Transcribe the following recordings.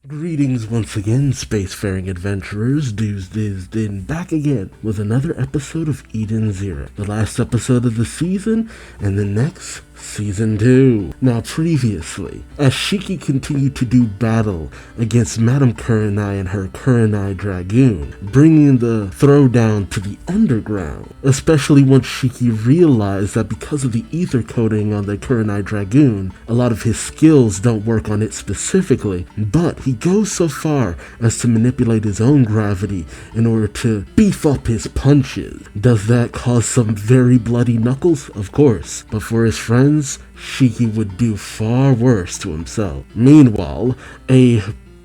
Greetings once again, spacefaring adventurers. Duuz-Diz-Din back again with another episode of Eden Zero, the last episode of the season, and the next Season 2. Now previously, as Shiki continued to do battle against Madame Kurenai and her Kurenai Dragoon, bringing the throwdown to the underground, especially once Shiki realized that because of the ether coating on the Kurenai Dragoon, a lot of his skills don't work on it specifically, but he goes so far as to manipulate his own gravity in order to beef up his punches. Does that cause some very bloody knuckles? Of course, but for his friends, Shiki would do far worse to himself. Meanwhile, a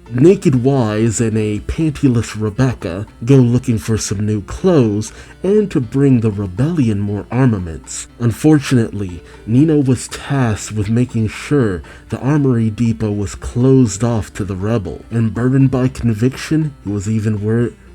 naked Wise and a pantyless Rebecca go looking for some new clothes and to bring the rebellion more armaments. Unfortunately, Nino was tasked with making sure the armory depot was closed off to the rebel, and burdened by conviction, he was even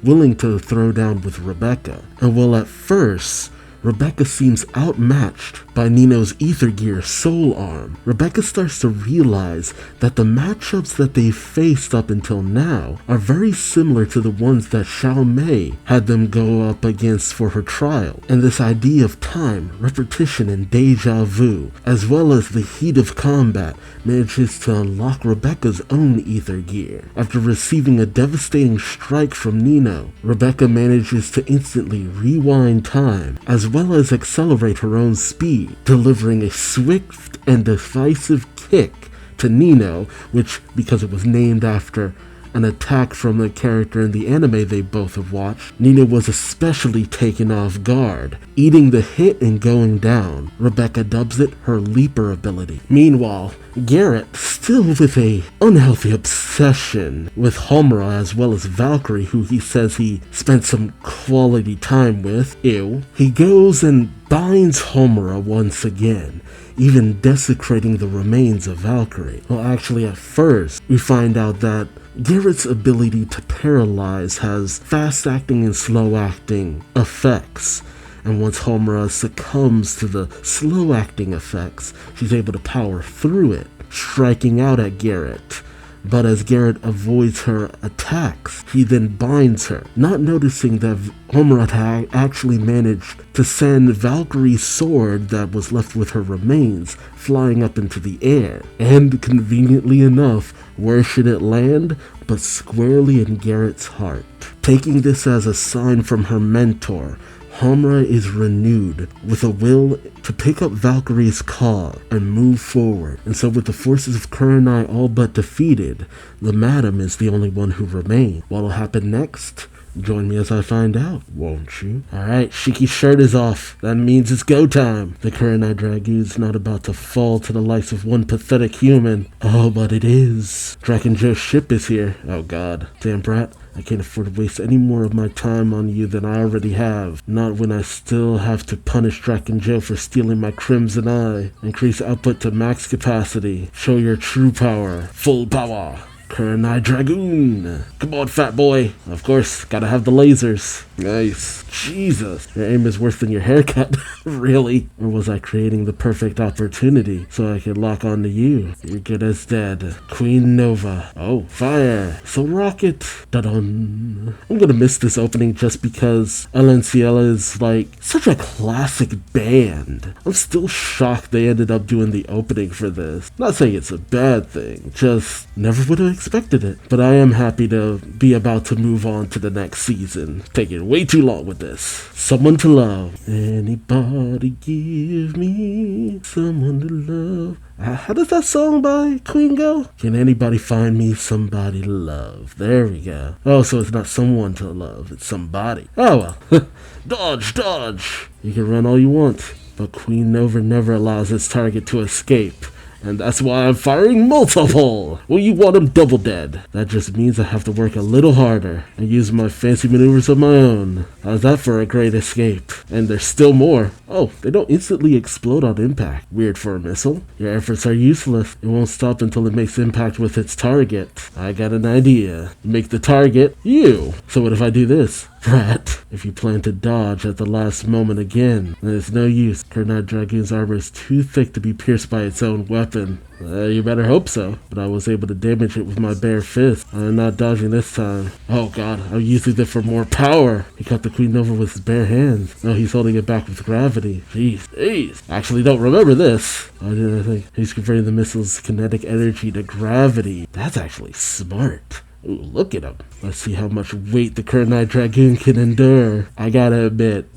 willing to throw down with Rebecca. And while at first, Rebecca seems outmatched by Nino's ether gear soul arm, Rebecca starts to realize that the matchups that they faced up until now are very similar to the ones that Xiao Mei had them go up against for her trial. And this idea of time, repetition, and deja vu, as well as the heat of combat, manages to unlock Rebecca's own ether gear. After receiving a devastating strike from Nino, Rebecca manages to instantly rewind time, as well as accelerate her own speed, delivering a swift and decisive kick to Nino, which, because it was named after an attack from a character in the anime they both have watched, Nino was especially taken off guard, eating the hit and going down. Rebecca dubs it her leaper ability. Meanwhile, Garrett, still with a unhealthy obsession with Homura as well as Valkyrie, who he says he spent some quality time with, he goes and binds Homura once again, even desecrating the remains of Valkyrie. Well, actually, at first, we find out that Garrett's ability to paralyze has fast-acting and slow-acting effects, and once Homura succumbs to the slow-acting effects, she's able to power through it, striking out at Garrett. But as Garrett avoids her attacks, he then binds her, not noticing that Homura had actually managed to send Valkyrie's sword that was left with her remains flying up into the air. And conveniently enough, where should it land but squarely in Garrett's heart? Taking this as a sign from her mentor, Homura is renewed with a will to pick up Valkyrie's cause and move forward. And so with the forces of Kurenai all but defeated, the Madam is the only one who remains. What'll happen next? Join me as I find out, won't you? Alright, Shiki's shirt is off. That means it's go time. The Kurenai Dragoon's not about to fall to the likes of one pathetic human. Oh, but it is. Draken Joe's ship is here. Oh god. Damn brat. I can't afford to waste any more of my time on you than I already have. Not when I still have to punish Draken Joe for stealing my Crimson Eye. Increase output to max capacity. Show your true power. Full power. Kurenai Dragoon. Come on, fat boy. Of course, gotta have the lasers. Nice. Jesus. Your aim is worse than your haircut. Really? Or was I creating the perfect opportunity so I could lock onto you? You're good as dead. Queen Nova. Oh, fire. So rocket. Da-dun. I'm gonna miss this opening just because Alenciela is like such a classic band. I'm still shocked they ended up doing the opening for this. Not saying it's a bad thing, just never would have expected it. But I am happy to be about to move on to the next season. Taking way too long with this. Someone to love. Anybody give me someone to love? How does that song by Queen go? Can anybody find me somebody to love? There we go. Oh, so it's not someone to love, it's somebody. Oh well. Dodge. You can run all you want, but Queen Nova never allows its target to escape. And that's why I'm firing multiple! Well, you want him double dead. That just means I have to work a little harder and use my fancy maneuvers of my own. How's that for a great escape? And there's still more. Oh, they don't instantly explode on impact. Weird for a missile. Your efforts are useless. It won't stop until it makes impact with its target. I got an idea. Make the target you. So what if I do this? Brat, if you plan to dodge at the last moment again, then it's no use. Kernite Dragoon's armor is too thick to be pierced by its own weapon. You better hope so. But I was able to damage it with my bare fist. I'm not dodging this time. Oh god, I'm using it for more power. He cut the queen over with his bare hands. No, he's holding it back with gravity. Jeez. Actually don't remember this. I didn't think. He's converting the missile's kinetic energy to gravity. That's actually smart. Ooh, look at him. Let's see how much weight the Kernite Dragoon can endure. I gotta admit,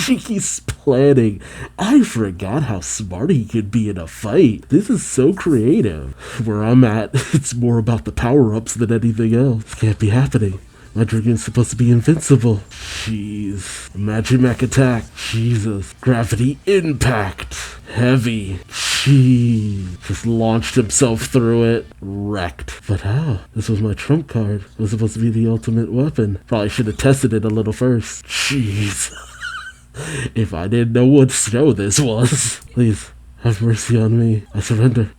he's planning. I forgot how smart he could be in a fight. This is so creative. Where I'm at, it's more about the power-ups than anything else. Can't be happening. My Dragoon's supposed to be invincible. Jeez. Magimech attack. Jesus. Gravity impact. Heavy. Jeez. Just launched himself through it. Wrecked. But how? This was my trump card. It was supposed to be the ultimate weapon. Probably should have tested it a little first. Jeez. If I didn't know what show this was. Please, have mercy on me. I surrender.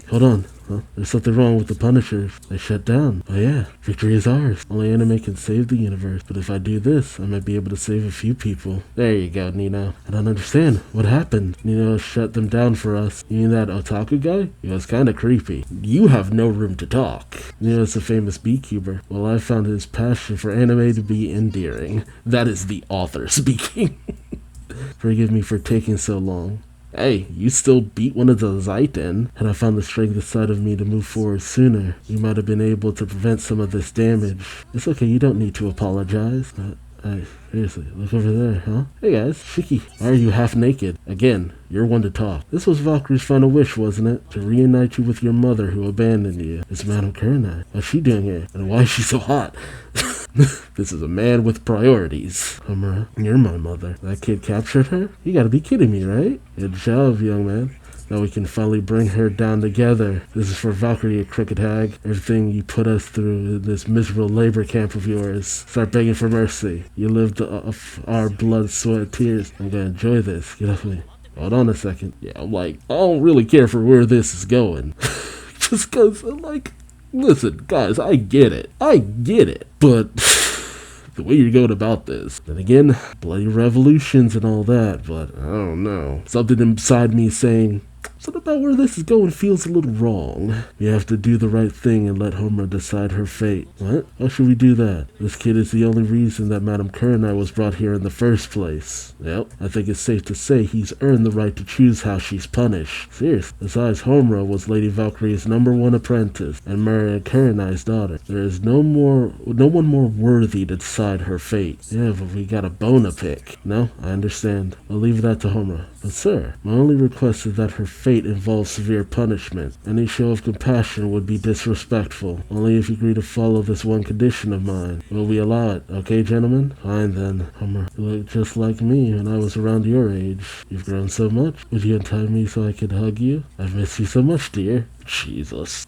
Hold on. Huh? There's something wrong with the Punishers. They shut down. Oh yeah, victory is ours. Only anime can save the universe. But if I do this, I might be able to save a few people. There you go, Nino. I don't understand. What happened? Nino shut them down for us. You mean that otaku guy? He was kinda creepy. You have no room to talk. Nino's a famous beekeeper. Well, I found his passion for anime to be endearing. That is the author speaking. Forgive me for taking so long. Hey, you still beat one of the Zaiten. Had I found the strength inside of me to move forward sooner, you might have been able to prevent some of this damage. It's okay, you don't need to apologize. Hey, seriously, look over there, huh? Hey guys, Shiki, why are you half naked? Again, you're one to talk. This was Valkyrie's final wish, wasn't it? To reunite you with your mother who abandoned you. It's Madame Kernite. What's she doing here? And why is she so hot? This is a man with priorities. Homura, you're my mother. That kid captured her? You gotta be kidding me, right? Good job, young man. Now we can finally bring her down together. This is for Valkyrie, you crooked hag. Everything you put us through in this miserable labor camp of yours. Start begging for mercy. You lived off our blood, sweat, tears. I'm gonna enjoy this. Get off me. Hold on a second. Yeah, I'm like, I don't really care for where this is going. Just cause I'm like, listen, guys, I get it. But the way you're going about this. Then again, bloody revolutions and all that, but I don't know. Something inside me saying, something about where this is going feels a little wrong. We have to do the right thing and let Homer decide her fate. What? How should we do that? This kid is the only reason that Madame Kernite was brought here in the first place. Yep, I think it's safe to say he's earned the right to choose how she's punished. Seriously. Besides, Homer was Lady Valkyrie's #1 apprentice and Maria Kernite's daughter. There is no one more worthy to decide her fate. Yeah, but we got a bone to pick. No, I understand. I'll leave that to Homer. But sir, my only request is that her fate involves severe punishment. Any show of compassion would be disrespectful. Only if you agree to follow this one condition of mine will we allow it. Okay, gentlemen? Fine then. Homer, you look just like me when I was around your age. You've grown so much. Would you untie me so I could hug you? I've missed you so much, dear. Jesus.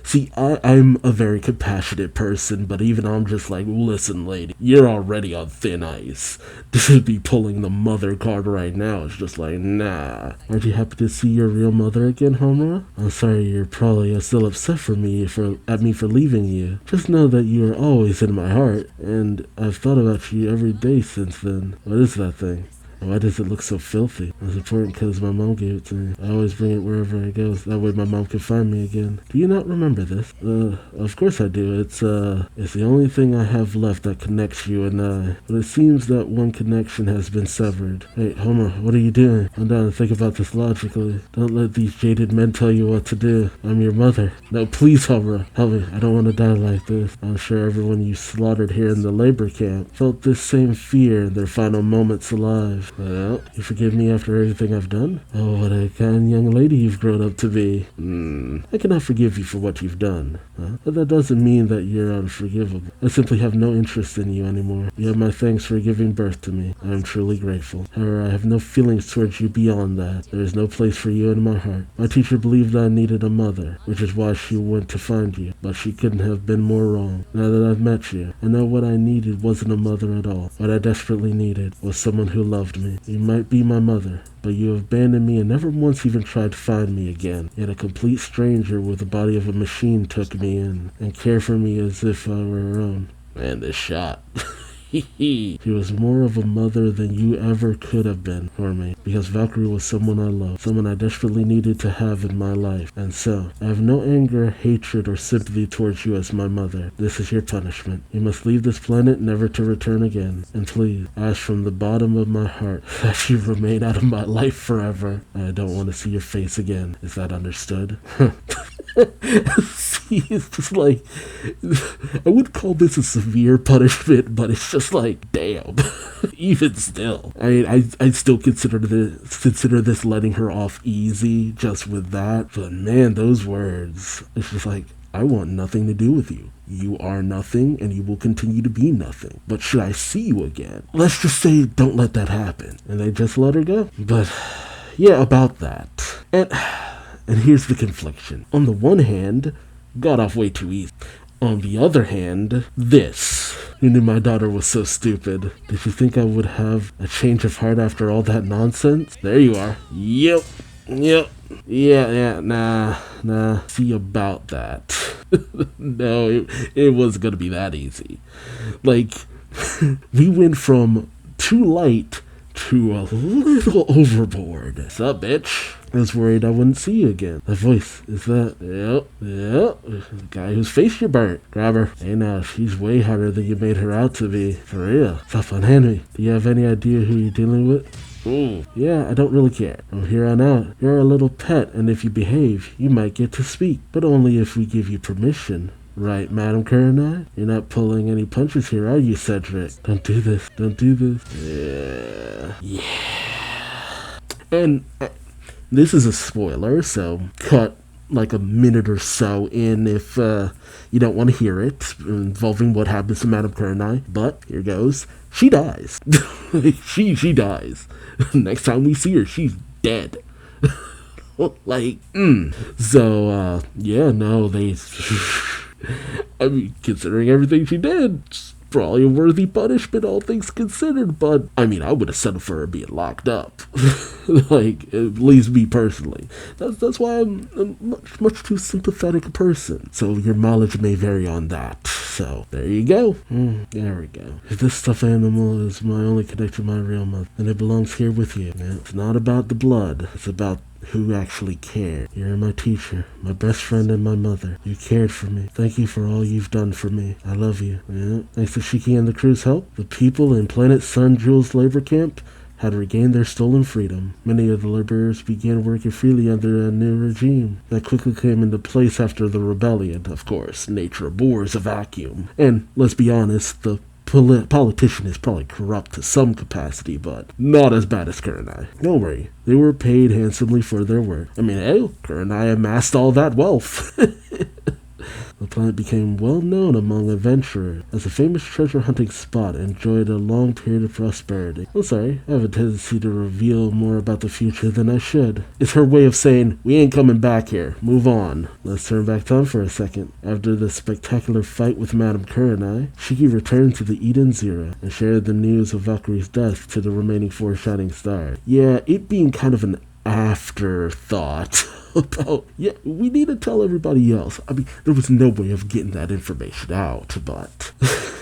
See, I'm a very compassionate person, but even I'm just like, listen, lady, you're already on thin ice. To be pulling the mother card right now is just like, nah. Aren't you happy to see your real mother again, Homura? I'm sorry you're probably still upset at me for leaving you. Just know that you are always in my heart, and I've thought about you every day since then. What is that thing? Why does it look so filthy? It's important because my mom gave it to me. I always bring it wherever I go, so that way my mom can find me again. Do you not remember this? Of course I do. It's the only thing I have left that connects you and I. But it seems that one connection has been severed. Hey, Homer, what are you doing? Come down and think about this logically. Don't let these jaded men tell you what to do. I'm your mother. No, please, Homer. Help me. I don't want to die like this. I'm sure everyone you slaughtered here in the labor camp felt this same fear in their final moments alive. Well, you forgive me after everything I've done? Oh, what a kind young lady you've grown up to be. I cannot forgive you for what you've done. But that doesn't mean that you're unforgivable. I simply have no interest in you anymore. You have my thanks for giving birth to me. I am truly grateful. However, I have no feelings towards you beyond that. There is no place for you in my heart. My teacher believed I needed a mother, which is why she went to find you. But she couldn't have been more wrong. Now that I've met you, I know what I needed wasn't a mother at all. What I desperately needed was someone who loved me. You might be my mother, but you abandoned me and never once even tried to find me again. Yet a complete stranger with the body of a machine took me in and cared for me as if I were her own. And the shot. She was more of a mother than you ever could have been for me, because Valkyrie was someone I loved, someone I desperately needed to have in my life. And so, I have no anger, hatred, or sympathy towards you as my mother. This is your punishment. You must leave this planet never to return again. And please, ask from the bottom of my heart that you remain out of my life forever. I don't want to see your face again. Is that understood? See, it's just like, I would call this a severe punishment, but it's just like, damn. Even still, I still consider this letting her off easy just with that. But man, those words, it's just like, I want nothing to do with you. You are nothing, and you will continue to be nothing. But should I see you again? Let's just say, don't let that happen. And they just let her go. But yeah, about that. And here's the confliction. On the one hand, got off way too easy. On the other hand, this. You knew my daughter was so stupid. Did you think I would have a change of heart after all that nonsense? There you are. Yep. Yeah, nah. See about that. No, it wasn't gonna be that easy. Like, we went from too light to a little overboard. What's up, bitch? I was worried I wouldn't see you again. That voice, is that? Yep. The guy whose face you burnt. Grab her. Hey now, she's way harder than you made her out to be. For real. Stop unhand me. Do you have any idea who you're dealing with? Ooh. Yeah, I don't really care. From here on out, you're a little pet, and if you behave, you might get to speak. But only if we give you permission. Right, Madam Kurenai? You're not pulling any punches here, are you, Cedric? Don't do this. Yeah. And this is a spoiler, so cut like a minute or so in if you don't want to hear it, involving what happens to Madame Kurenai. But here goes. She dies. she dies. Next time we see her, she's dead. So, yeah, no, they... I mean, considering everything she did, it's probably a worthy punishment, all things considered, but, I mean, I would have settled for her being locked up. Like, at least me personally. That's why I'm a much too sympathetic a person. So your mileage may vary on that. So, there you go. There we go. If this stuffed animal is my only connection to my real mother, then it belongs here with you. Yeah, it's not about the blood, it's about who actually cared. You're my teacher, my best friend, and my mother. You cared for me. Thank you for all you've done for me. I love you. Yeah. Thanks to Shiki and the crew's help, the people in Planet Sun Jewel's labor camp had regained their stolen freedom. Many of the laborers began working freely under a new regime that quickly came into place after the rebellion. Of course, nature abhors a vacuum. And let's be honest, the politician is probably corrupt to some capacity, but not as bad as Kurenai. Don't worry, they were paid handsomely for their work. I mean, hey, Kurenai amassed all that wealth. The planet became well known among adventurers as a famous treasure hunting spot and enjoyed a long period of prosperity. I'm sorry, I have a tendency to reveal more about the future than I should. It's her way of saying, we ain't coming back here, move on. Let's turn back time for a second. After the spectacular fight with Madame Kurenai, Shiki returned to the Eden Zero and shared the news of Valkyrie's death to the remaining 4 shining stars. Yeah, it being kind of an afterthought about, yeah, we need to tell everybody else. I mean, there was no way of getting that information out, but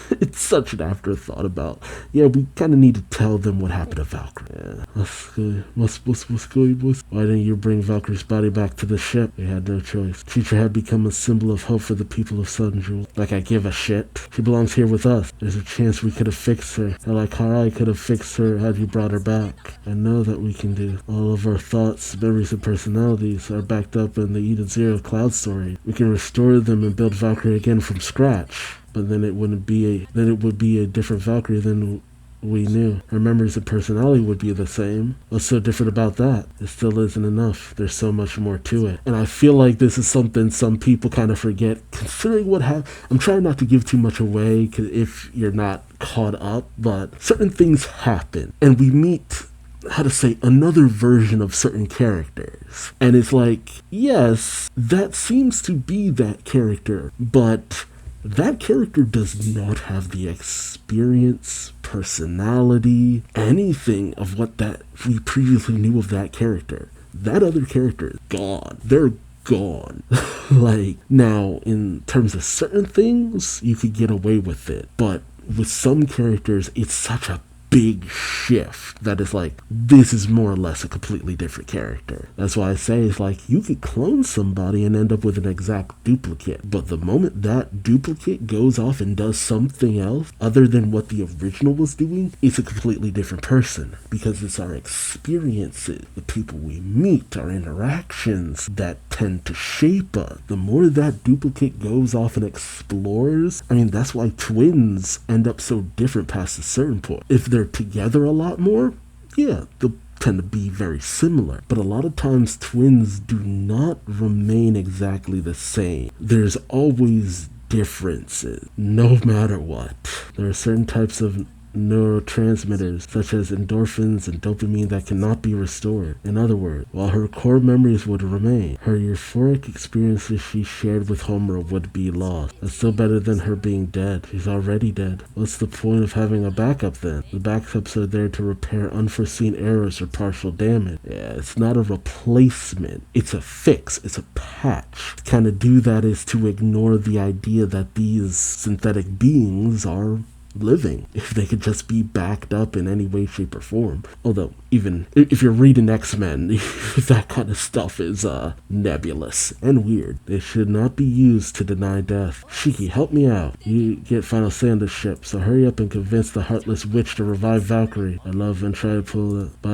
it's such an afterthought about, yeah, we kind of need to tell them what happened to Valkyrie. Yeah, what's good, boys? Why didn't you bring Valkyrie's body back to the ship? We had no choice. Teacher had become a symbol of hope for the people of Sun Jewel. Like I give a shit. She belongs here with us. There's a chance we could have fixed her. Like Harai could have fixed her had you brought her back. I know that we can do. All of our thoughts, memories, and personalities are backed up in the Eden Zero cloud story. We can restore them and build Valkyrie again from scratch. But then it would be a different Valkyrie than we knew. Her memories and personality would be the same. What's so different about that? It still isn't enough. There's so much more to it. And I feel like this is something some people kind of forget, considering what happened. I'm trying not to give too much away if you're not caught up, but certain things happen. And we meet, how to say, another version of certain characters. And it's like, yes, that seems to be that character, but that character does not have the experience, personality, anything of what that we previously knew of that character. That other character is gone. They're gone. Like, now, in terms of certain things, you could get away with it, but with some characters, it's such a big shift that is like, this is more or less a completely different character. That's why I say it's like, you could clone somebody and end up with an exact duplicate, but the moment that duplicate goes off and does something else other than what the original was doing, it's a completely different person, because it's our experiences, the people we meet, our interactions that tend to shape us. The more that duplicate goes off and explores, I mean, that's why twins end up so different past a certain point. If they're together a lot more, yeah, they'll tend to be very similar. But a lot of times twins do not remain exactly the same. There's always differences, no matter what. There are certain types of neurotransmitters such as endorphins and dopamine that cannot be restored. In other words, while her core memories would remain, her euphoric experiences she shared with Homer would be lost. That's still better than her being dead. She's already dead. What's the point of having a backup then? The backups are there to repair unforeseen errors or partial damage. Yeah, it's not a replacement. It's a fix. It's a patch. To kind of do that is to ignore the idea that these synthetic beings are living, if they could just be backed up in any way, shape, or form. Although, even if you're reading X-Men, that kind of stuff is nebulous and weird. They should not be used to deny death. Shiki, help me out. You get final say on the ship, so hurry up and convince the Heartless Witch to revive Valkyrie. I love and try to pull it, but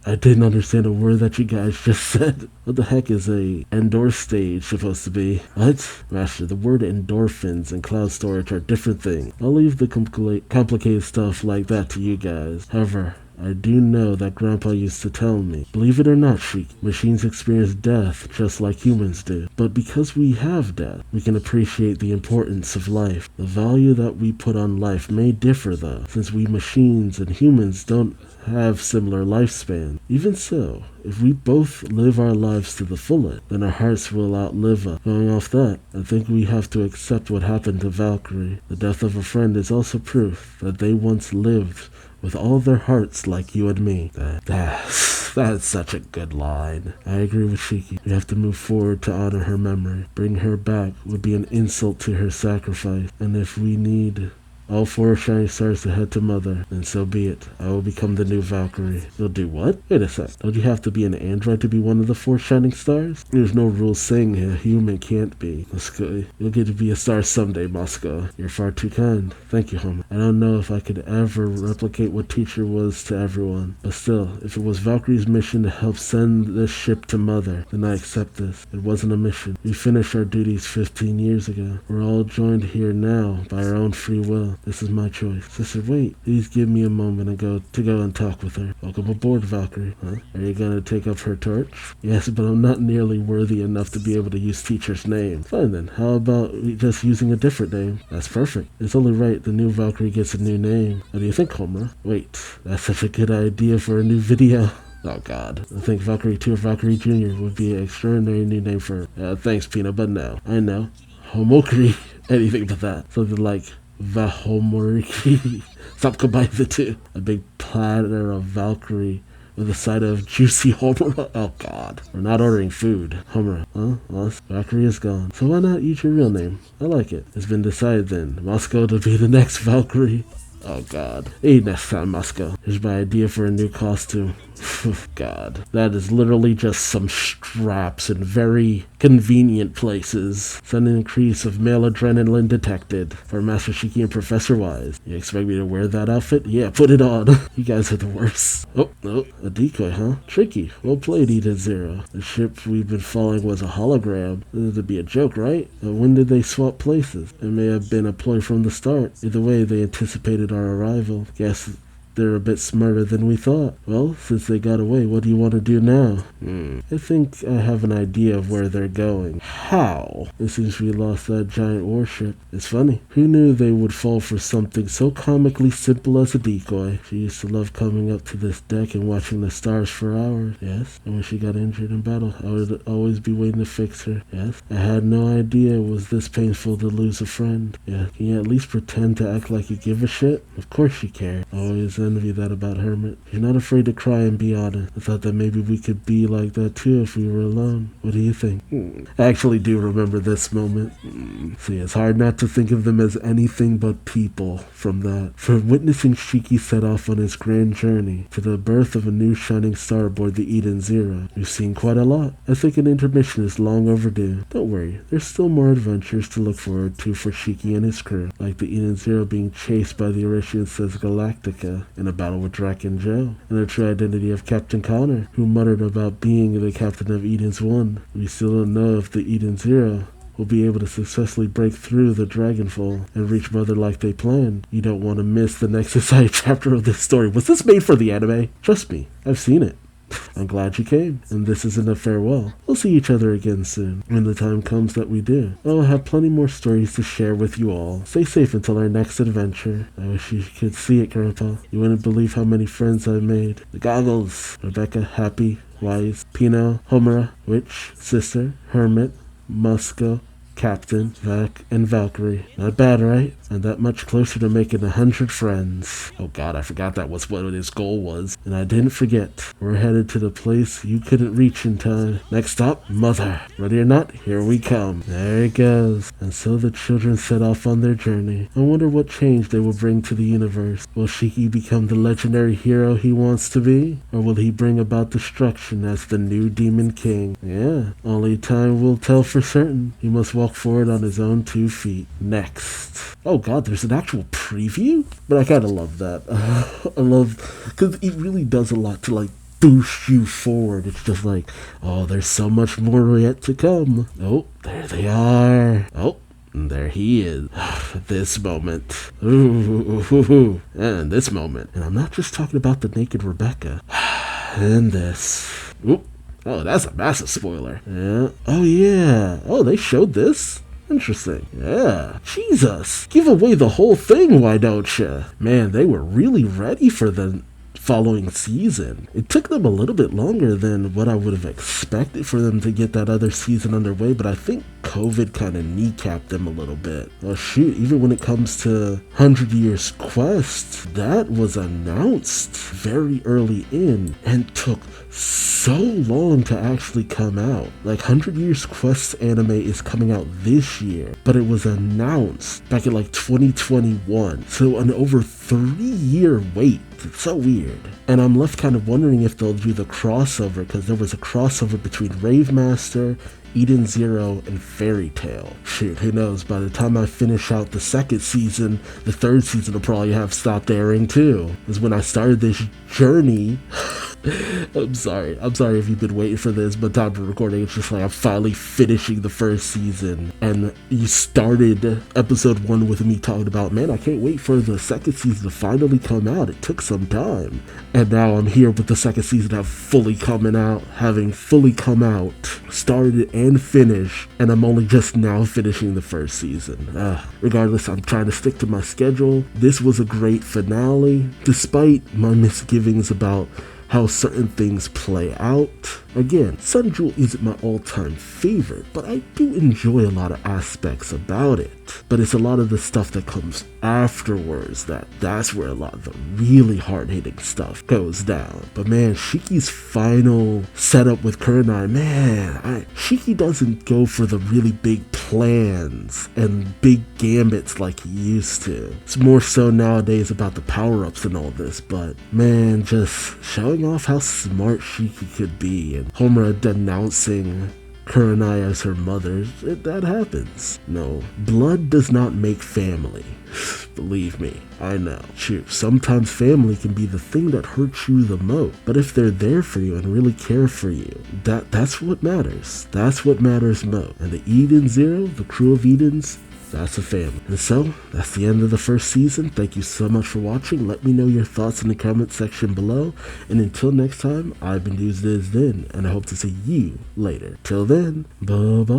I didn't understand a word that you guys just said. What the heck is a endor stage supposed to be? What? Master, the word endorphins and cloud storage are different things. I'll leave the complicated stuff like that to you guys. However, I do know that Grandpa used to tell me. Believe it or not, Sheik, machines experience death just like humans do. But because we have death, we can appreciate the importance of life. The value that we put on life may differ though, since we machines and humans don't have similar lifespan. Even so, if we both live our lives to the fullest, then our hearts will outlive us. Going off that, I think we have to accept what happened to Valkyrie. The death of a friend is also proof that they once lived with all their hearts like you and me. That's such a good line. I agree with Shiki. We have to move forward to honor her memory. Bring her back would be an insult to her sacrifice. And if we need all 4 shining stars to head to Mother, then so be it. I will become the new Valkyrie. You'll do what? Wait a sec. Don't you have to be an android to be one of the 4 shining stars? There's no rule saying a human can't be. Moscow, you'll get to be a star someday, Moscow. You're far too kind. Thank you, Homer. I don't know if I could ever replicate what Teacher was to everyone, but still, if it was Valkyrie's mission to help send this ship to Mother, then I accept this. It wasn't a mission. We finished our duties 15 years ago. We're all joined here now by our own free will. This is my choice. Sister, wait. Please give me a moment to go and talk with her. Welcome aboard, Valkyrie. Huh? Are you gonna take up her torch? Yes, but I'm not nearly worthy enough to be able to use Teacher's name. Fine then. How about just using a different name? That's perfect. It's only right the new Valkyrie gets a new name. What do you think, Homer? Wait. That's such a good idea for a new video. Oh god. I think Valkyrie 2 or Valkyrie Jr. would be an extraordinary new name for her. Thanks, Peanut, but no. I know. Homokri. Anything but that. Something like Vahomoriki. Stop combining the two. A big platter of Valkyrie with a side of juicy Homura. Oh god. We're not ordering food. Homura. Huh? Well, Valkyrie is gone. So why not use your real name? I like it. It's been decided then. Moscow to be the next Valkyrie. Oh god. Hey, next time, Moscow. Here's my idea for a new costume. God. That is literally just some straps in very convenient places. Sudden increase of male adrenaline detected for Master Shiki and Professor Wise. You expect me to wear that outfit? Yeah, put it on. You guys are the worst. Oh, a decoy, huh? Tricky. Well played, Eden Zero. The ship we've been following was a hologram. This would be a joke, right? When did they swap places? It may have been a ploy from the start. Either way, they anticipated our arrival. Guess they're a bit smarter than we thought. Well, since they got away, what do you want to do now? I think I have an idea of where they're going. How? It seems we lost that giant warship. It's funny. Who knew they would fall for something so comically simple as a decoy? She used to love coming up to this deck and watching the stars for hours. Yes. And when she got injured in battle, I would always be waiting to fix her. Yes. I had no idea it was this painful to lose a friend. Yeah. Can you at least pretend to act like you give a shit? Of course you care. Always envy that about Hermit. You're not afraid to cry and be honest. I thought that maybe we could be like that too if we were alone. What do you think? I actually do remember this moment. See, it's hard not to think of them as anything but people from that. From witnessing Shiki set off on his grand journey to the birth of a new shining star aboard the Eden Zero, we've seen quite a lot. I think an intermission is long overdue. Don't worry, there's still more adventures to look forward to for Shiki and his crew, like the Eden Zero being chased by the Orician says Galactica in a battle with Drac and Joe, and the true identity of Captain Connor, who muttered about being the captain of Eden's One. We still don't know if the Eden Zero will be able to successfully break through the Dragonfall and reach Mother like they planned. You don't want to miss the next exciting chapter of this story. Was this made for the anime? Trust me, I've seen it. I'm glad you came, and this isn't a farewell. We'll see each other again soon, when the time comes that we do. I'll have plenty more stories to share with you all. Stay safe until our next adventure. I wish you could see it, Grandpa. You wouldn't believe how many friends I've made. The Goggles, Rebecca, Happy, Wise, Pino, Homura, Witch, Sister, Hermit, Musco, Captain, Vac, and Valkyrie. Not bad, right? And that much closer to making 100 friends. Oh god, I forgot that was what his goal was. And I didn't forget. We're headed to the place you couldn't reach in time. Next stop, Mother. Ready or not, here we come. There it goes. And so the children set off on their journey. I wonder what change they will bring to the universe. Will Shiki become the legendary hero he wants to be? Or will he bring about destruction as the new Demon King? Yeah, only time will tell for certain. He must walk forward on his own 2 feet. Next. Oh god, there's an actual preview? But I kind of love that. I love, because it really does a lot to like boost you forward. It's just like, oh, there's so much more yet to come. Oh, there they are. Oh, and there he is. This moment. Ooh, and this moment. And I'm not just talking about the naked Rebecca. And this. Ooh. Oh, that's a massive spoiler. Yeah. Oh, yeah. Oh, they showed this? Interesting. Yeah. Jesus. Give away the whole thing, why don't you? Man, they were really ready for the following season. It took them a little bit longer than what I would have expected for them to get that other season underway, but I think COVID kind of kneecapped them a little bit. Oh shoot, even when it comes to 100 Years Quest, that was announced very early in and took so long to actually come out. Like 100 Years Quest anime is coming out this year, but it was announced back in like 2021. So an over 3-year wait. It's so weird. And I'm left kind of wondering if they'll do the crossover, because there was a crossover between Rave Master, Eden Zero, and Fairy Tail. Shoot, who knows, by the time I finish out the 2nd season, the 3rd season will probably have stopped airing too. Because when I started this journey, I'm sorry if you've been waiting for this, but time for recording, it's just like I'm finally finishing the 1st season, and you started episode 1 with me talking about, man, I can't wait for the 2nd season to finally come out. It took some time, and now I'm here with the 2nd season having fully come out, started and finished, and I'm only just now finishing the 1st season. Regardless, I'm trying to stick to my schedule. This was a great finale, despite my misgivings about how certain things play out. Again, Sun Jewel isn't my all-time favorite, but I do enjoy a lot of aspects about it. But it's a lot of the stuff that comes afterwards that's where a lot of the really hard-hitting stuff goes down. But man, Shiki's final setup with Kurenai, man, Shiki doesn't go for the really big plans and big gambits like he used to. It's more so nowadays about the power-ups and all this, but man, just showing off how smart Shiki could be, and Homura denouncing Kurenai as her mother, that happens. No, blood does not make family. Believe me, I know. Shoot, sometimes family can be the thing that hurts you the most, but if they're there for you and really care for you, that's what matters. That's what matters most. And the Eden Zero, the crew of Edens, that's a family. And so, that's the end of the 1st season. Thank you so much for watching. Let me know your thoughts in the comment section below. And until next time, I've been Duuz-Diz-Din, and I hope to see you later. Till then, bye-bye.